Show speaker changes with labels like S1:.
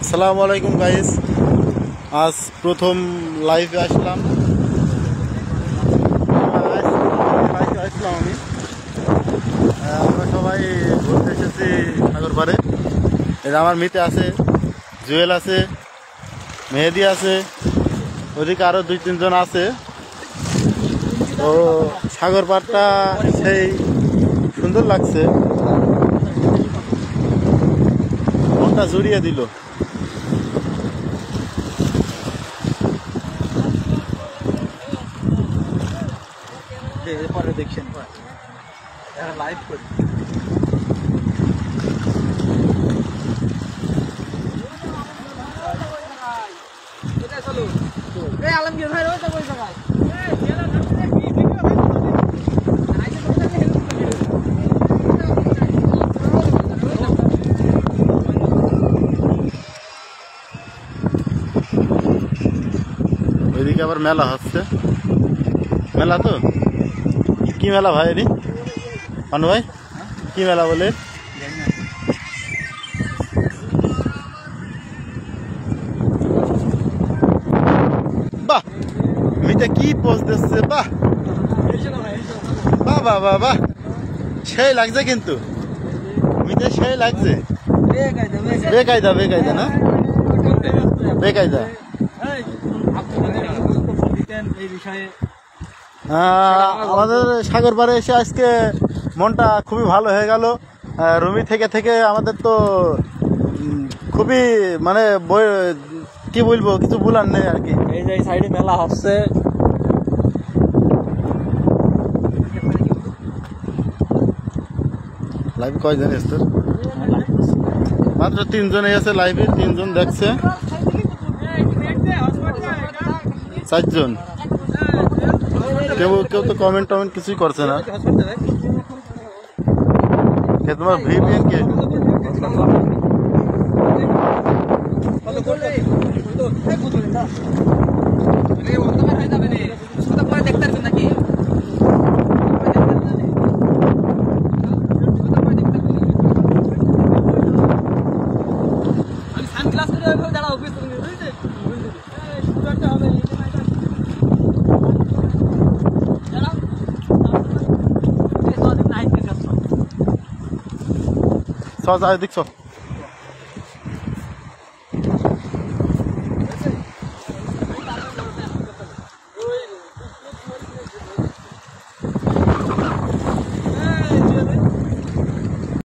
S1: আসসালামু আলাইকুম গাইস, আজ প্রথম লাইভে আসলাম আমি। আমরা সবাই ঘুরতে এসেছি সাগর পাড়ে। এটা আমার মিতে আছে, জুয়েল আছে, মেহেদি আছে, ওদিকে আরো 2-3 জন আছে। তো সাগর পাড়টা সেই সুন্দর লাগছে, মনটা জড়িয়ে দিল।
S2: পরে দেখছেন লাইভ করি। আলমগীর ভাই রয়েছে কই জায়গায়?
S1: ওইদিকে আবার মেলা হচ্ছে। মেলা তো কি মেলা ভাই? এটি পানু ভাই কি মেলা বলে? বাহ, মিটা কি পোজ দিচ্ছে! বাহ বাহ বাহ বাহ বাহ, সেই লাগছে কিন্তু মিটা, সেই লাগছে। বেকায়দা বেকায়দা না বেকায়দা। আমাদের সাগর পাড়ে এসে আজকে মনটা খুবই ভালো হয়ে গেল। রুমি থেকে থেকে আমাদের তো খুবই মানে কি বলবো, কিছু বলার নেই আর কি।
S2: এই যে সাইডে মেলা হচ্ছে,
S1: লাইভে কয়জন এসছে? মাত্র 3 জন আছে লাইভে, 3 জন দেখছে, 4 জন। কেউ কেউ তো কমেন্ট টমেন্ট কিছুই করছে না। তোমার ভিপিএন কে? চ, দেখছো